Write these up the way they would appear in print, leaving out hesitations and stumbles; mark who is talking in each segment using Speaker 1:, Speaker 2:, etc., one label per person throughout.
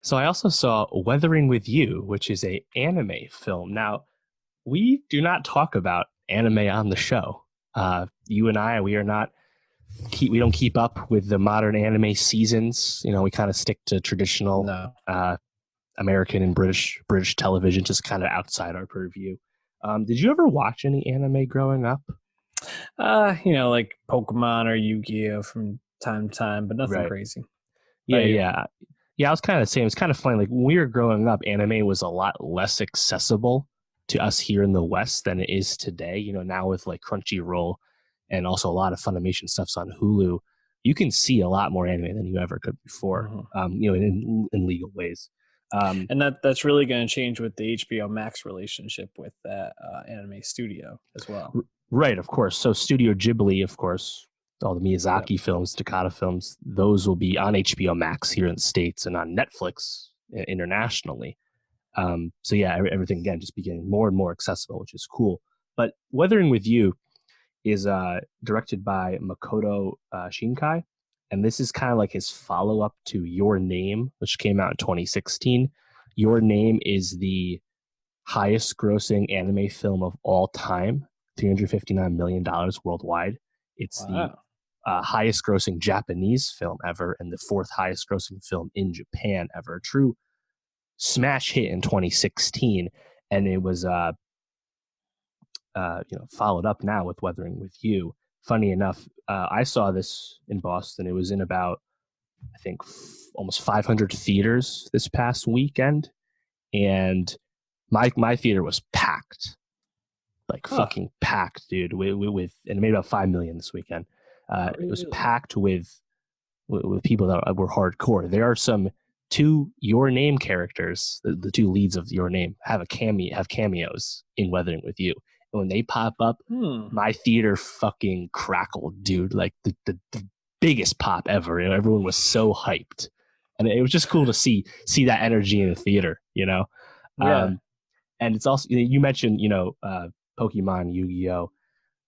Speaker 1: So I also saw Weathering with You, which is a anime film. Now, we do not talk about anime on the show. You and I, we are not we don't keep up with the modern anime seasons. We kind of stick to traditional
Speaker 2: No.
Speaker 1: American and British television, just kind of outside our purview. Did you ever watch any anime growing up?
Speaker 2: Like Pokemon or Yu-Gi-Oh from time to time, but nothing
Speaker 1: Right.
Speaker 2: crazy.
Speaker 1: Yeah,
Speaker 2: About you?
Speaker 1: yeah. Yeah, I was kind of the same. It's kind of funny. Like when we were growing up, anime was a lot less accessible to us here in the West than it is today. Now with like Crunchyroll and also a lot of Funimation stuff's on Hulu, you can see a lot more anime than you ever could before.
Speaker 2: Hmm.
Speaker 1: In legal ways. Um,
Speaker 2: And that's really going to change with the HBO Max relationship with that anime studio as well.
Speaker 1: right, of course. So Studio Ghibli, of course, all the
Speaker 2: Yep.
Speaker 1: Miyazaki films, Takata films, those will be on HBO Max here in the States and on Netflix internationally. So yeah, everything again just becoming more and more accessible, which is cool. But Weathering with You is directed by Makoto Shinkai, and this is kind of like his follow up to Your Name, which came out in 2016. Your Name is the highest grossing anime film of all time, $359 million worldwide. It's the
Speaker 2: Wow.
Speaker 1: highest grossing Japanese film ever and the fourth highest grossing film in Japan ever. A true smash hit in 2016, and it was followed up now with Weathering with You. Funny enough, I saw this in Boston. It was in about I think almost 500 theaters this past weekend, and my theater was packed, like
Speaker 2: Huh.
Speaker 1: fucking packed, dude. With and it made about 5 million this weekend. It was
Speaker 2: Really?
Speaker 1: packed with people that were hardcore. There are some two Your Name characters, the two leads of Your Name, have cameos in Weathering with You. And when they pop up,
Speaker 2: Hmm.
Speaker 1: my theater fucking crackled, dude. Like the biggest pop ever. Everyone was so hyped, and it was just cool to see that energy in the theater.
Speaker 2: Yeah.
Speaker 1: Um, and it's also you mentioned Pokemon, Yu-Gi-Oh.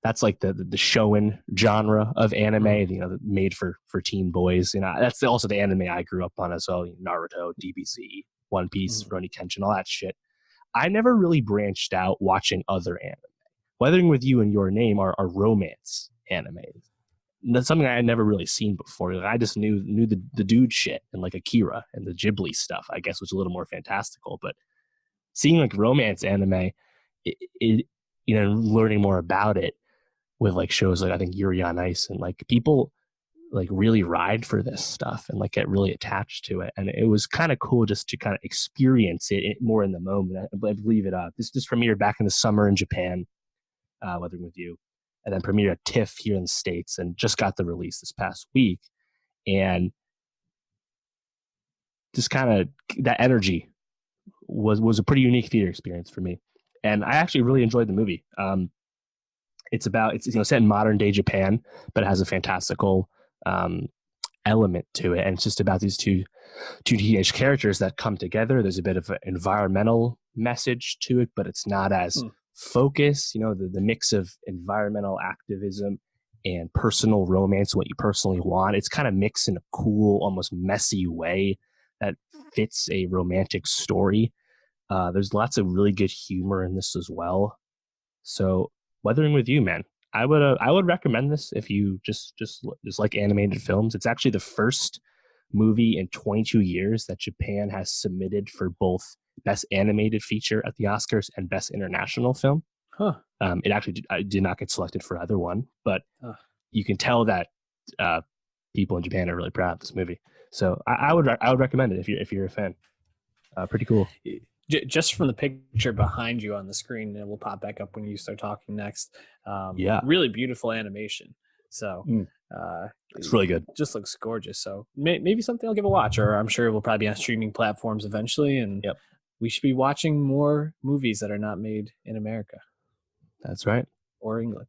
Speaker 1: That's like the shonen genre of anime,
Speaker 2: Mhm.
Speaker 1: made for teen boys. That's also the anime I grew up on as well. Naruto, DBZ, One Piece,
Speaker 2: Mhm.
Speaker 1: Rurouni Kenshin, all that shit. I never really branched out watching other anime. Weathering with You and Your Name are romance animes. That's something I had never really seen before. Like, I just knew the dude shit and like Akira and the Ghibli stuff, I guess, was a little more fantastical. But seeing like romance anime, it learning more about it with like shows like I think Yuri on Ice, and like people like really ride for this stuff and like get really attached to it, and it was kind of cool just to kind of experience it more in the moment. I believe it. This premiered back in the summer in Japan, Weathering with You, and then premiered at TIFF here in the States, and just got the release this past week, and just kind of that energy was a pretty unique theater experience for me, and I actually really enjoyed the movie. It's set in modern day Japan, but it has a fantastical um, element to it, and it's just about these two teenage characters that come together. There's a bit of an environmental message to it, but it's not as
Speaker 2: Hmm.
Speaker 1: focused. The mix of environmental activism and personal romance, what you personally want. It's kind of mixed in a cool, almost messy way that fits a romantic story. There's lots of really good humor in this as well. So, Weathering with You, man, I would recommend this if you just like animated films. It's actually the first movie in 22 years that Japan has submitted for both Best Animated Feature at the Oscars and Best International Film.
Speaker 2: Huh.
Speaker 1: It actually did not get selected for either one, but
Speaker 2: Huh.
Speaker 1: you can tell that uh, people in Japan are really proud of this movie. So I would recommend it if you're a fan. Pretty cool.
Speaker 2: Just from the picture behind you on the screen, and it will pop back up when you start talking next.
Speaker 1: Yeah,
Speaker 2: Really beautiful animation. So
Speaker 1: mm, it's really
Speaker 2: it
Speaker 1: good.
Speaker 2: just looks gorgeous. So maybe something I'll give a watch, or I'm sure it will probably be on streaming platforms eventually. And
Speaker 1: Yep,
Speaker 2: we should be watching more movies that are not made in America
Speaker 1: that's right.
Speaker 2: or England.